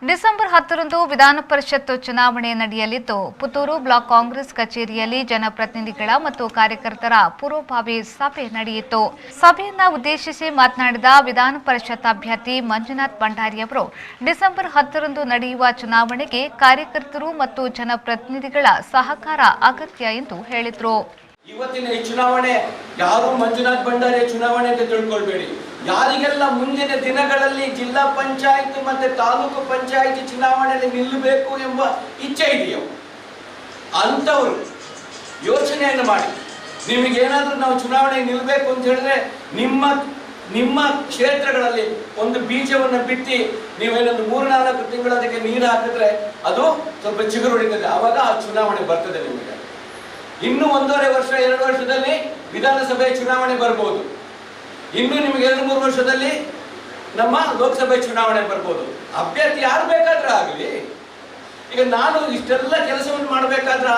December 10ರಂದು ವಿಧಾನ ಪರಿಷತ್ ಚುನಾವಣೆ ನಡೆಯಲಿದ್ದು ಪುತ್ತೂರು ಬ್ಲಾಕ್ ಕಾಂಗ್ರೆಸ್ ಕಚೇರಿಯಲ್ಲಿ ಜನಪ್ರತಿನಿಧಿಗಳ ಮತ್ತು ಕಾರ್ಯಕರ್ತರ ಪೂರ್ವಭಾವಿ ಸಭೆ ನಡೆಯಿತು. ಸಭೆಯನ್ನ ಉದ್ದೇಶಿಸಿ ಮಾತನಾಡಿದ ವಿಧಾನ ಪರಿಷತ್ ಅಭ್ಯರ್ಥಿ ಮಂಜುನಾಥ್ ಭಂಡಾರಿ ಅವರು ಡಿಸೆಂಬರ್ 10ರಂದು ನಡೆಯುವ ಚುನಾವಣೆಗೆ ಕಾರ್ಯಕರ್ತರು ಮತ್ತು ಜನಪ್ರತಿನಿಧಿಗಳ ಸಹಕಾರ ಅಗತ್ಯ ಎಂದು ಹೇಳಿದರು. ಇವತ್ತಿನ ಈ ಚುನಾವಣೆ ಯಾರು ಮಂಜುನಾಥ್ ಭಂಡಾರಿ ಚುನಾವಣೆ ಅಂತ ತಿಳ್ಕೊಳ್ಬೇಡಿ. ಯಾರಿಗೆಲ್ಲ ಮುಂದಿನ ದಿನಗಳಲ್ಲಿ ಜಿಲ್ಲಾ ಪಂಚಾಯತ್ ಮತ್ತೆ ತಾಲೂಕು ಪಂಚಾಯತ್ ಚುನಾವಣೆಯಲ್ಲಿ ನಿಲ್ಲಬೇಕು ಎಂಬ ಇಚ್ಛೆ ಇದೆಯೋ ಅಂತವರು ಯೋಚನೆಯನ್ನು ಮಾಡಿ. ನಿಮಗೇನಾದ್ರೂ ನಾವು ಚುನಾವಣೆ ನಿಲ್ಲಬೇಕು ಅಂತ ಹೇಳಿದ್ರೆ ನಿಮ್ಮ ಕ್ಷೇತ್ರಗಳಲ್ಲಿ ಒಂದು ಬೀಜವನ್ನು ಬಿತ್ತಿ ನೀವೇನೊಂದು 3-4 ತಿಂಗಳು ಅದಕ್ಕೆ ನೀರು ಹಾಕಿದ್ರೆ ಅದು ಸ್ವಲ್ಪ ಚಿಗುರು ಹೊಡಿತದೆ. ಆವಾಗ ಆ ಚುನಾವಣೆ ಬರ್ತದೆ. ನಿಮಗೆ ಇನ್ನು 1.5 ವರ್ಷ 2 ವರ್ಷದಲ್ಲಿ ವಿಧಾನಸಭೆ ಚುನಾವಣೆ ಬರ್ಬೋದು. ಇನ್ನು ನಿಮಗೆ 2-3 ವರ್ಷದಲ್ಲಿ ನಮ್ಮ ಲೋಕಸಭೆ ಚುನಾವಣೆ ಬರ್ಬೋದು. ಅಭ್ಯರ್ಥಿ ಯಾರು ಬೇಕಾದ್ರೆ ಆಗಲಿ. ಈಗ ನಾನು ಇಷ್ಟೆಲ್ಲ ಕೆಲಸವನ್ನು ಮಾಡಬೇಕಾದ್ರ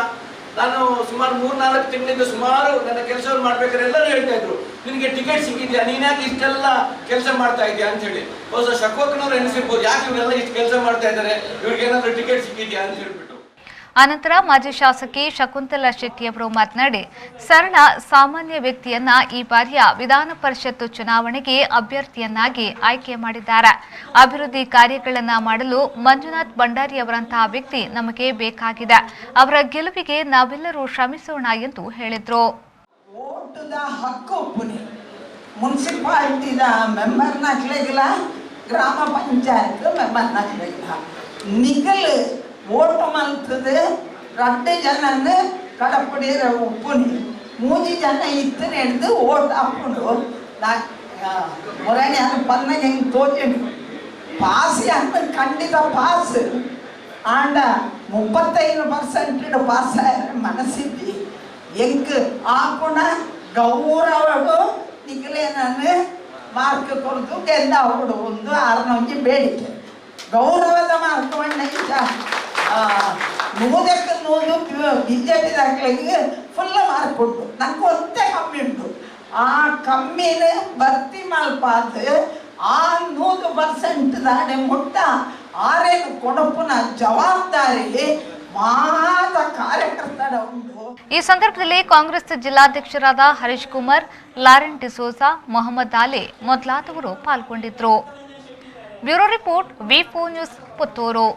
ನಾನು ಸುಮಾರು 3-4 ತಿಂಗಳಿಂದ ಸುಮಾರು ನನ್ನ ಕೆಲಸವನ್ನು ಮಾಡ್ಬೇಕಾದ್ರೆ ಎಲ್ಲರೂ ಹೇಳ್ತಾ ಇದ್ರು, ನಿನಗೆ ಟಿಕೆಟ್ ಸಿಕ್ಕಿದ್ಯಾ, ನೀನ್ಯಾಕೆ ಇಷ್ಟೆಲ್ಲ ಕೆಲಸ ಮಾಡ್ತಾ ಇದೆಯಾ ಅಂತ ಹೇಳಿ. ಬಹುಶಃ ಶಕೋಕನವ್ರು ಎನಿಸಿರ್ಬೋದು, ಯಾಕೆ ಇವರೆಲ್ಲ ಇಷ್ಟು ಕೆಲಸ ಮಾಡ್ತಾ ಇದ್ದಾರೆ, ಇವ್ರಿಗೆ ಏನಾದ್ರು ಟಿಕೆಟ್ ಸಿಕ್ಕಿದ್ಯಾ ಅಂತ ಹೇಳ್ಬಿಟ್ಟು. ಅನಂತರ ಮಾಜಿ ಶಾಸಕಿ ಶಕುಂತಲಾ ಶೆಟ್ಟಿ ಅವರು ಮಾತನಾಡಿ ಸರಳ ಸಾಮಾನ್ಯ ವ್ಯಕ್ತಿಯನ್ನ ಈ ಬಾರಿಯ ವಿಧಾನ ಪರಿಷತ್ ಚುನಾವಣೆಗೆ ಅಭ್ಯರ್ಥಿಯನ್ನಾಗಿ ಆಯ್ಕೆ ಮಾಡಿದ್ದಾರೆ. ಅಭಿವೃದ್ಧಿ ಕಾರ್ಯಗಳನ್ನ ಮಾಡಲು ಮಂಜುನಾಥ್ ಭಂಡಾರಿ ಅವರಂತಹ ವ್ಯಕ್ತಿ ನಮಗೆ ಬೇಕಾಗಿದೆ. ಅವರ ಗೆಲುವಿಗೆ ನಾವೆಲ್ಲರೂ ಶ್ರಮಿಸೋಣ ಎಂದು ಹೇಳಿದ್ರು. ಮುನ್ಸಿಪಾಲಿಟಿದ ಮೆಂಬರ್ ನಾಗ್ಲಿಲ್ಲ, ಗ್ರಾಮ ಪಂಚಾಯತ್ ಮೆಂಬರ್ ನಾಗ್ಲಿಲ್ಲ, ನಿಗಲ್ ಓಟು ಮಲ್ತದೆ 2 ಜನನ ಕಡಪಡಿರ ಉಪ್ಪುನಿ 3 ಜನ ಇತ್ತನ ಹಿಡ್ದು ಓಟ್ ಹಾಕೊಂಡು ಮೊರಣಿ ಅನ್ನ ಪನ್ನಾಗ ಹೆಂಗೆ ತೋಚಂಡು ಪಾಸಿ ಅನ್ನ ಖಂಡಿತ ಪಾಸ್ ಆಂಡ 35% ಪಾಸ್ ಮನಸ್ಸಿದ್ದಿ ಹೆಂಗೆ ಹಾಕೋಣ ಗೌರವಗಳು ನಿಗಲೇ ನಾನು ಮಾರ್ಕ್ ಕೊಡ್ದು ಗೆದ್ದ ಅವಡು ಒಂದು 6 ಬೇಡಿಕೆ ಗೌರವದ ಮಾರ್ಕವನ್ನ ಈಗ 100ಕ್ಕೆ 100 ಬಿಜೆಪಿ ದಾಖಲೆಗೆ ಫುಲ್ ಮಾರ್ಕ್ ಕೊಟ್ಟು ನಂಗೆ ಒಂದೇ ಕಮ್ಮಿ ಉಂಟು. ಆ ಕಮ್ಮಿನ ಭರ್ತಿ ಮಲ್ಪಾದ ಆ 100% ದಾಡೆ ಮುಟ್ಟ ಆರೇನು ಕೊಡಪುನ ಜವಾಬ್ದಾರಿ ಮಾತ ಕಾರ್ಯಕರ್ತರ ಉಂಟು. ಈ ಸಂದರ್ಭದಲ್ಲಿ ಕಾಂಗ್ರೆಸ್ ಜಿಲ್ಲಾಧ್ಯಕ್ಷರಾದ ಹರೀಶ್ ಕುಮಾರ್, ಲಾರೆನ್ ಡಿಸೋಜಾ, ಮೊಹಮ್ಮದ್ ಅಲಿ ಮೊದಲಾದವರು ಪಾಲ್ಗೊಂಡಿದ್ದರು. ಬ್ಯೂರೋ ರಿಪೋರ್ಟ್ ವಿ4 ನ್ಯೂಸ್, ಪುತ್ತೂರು.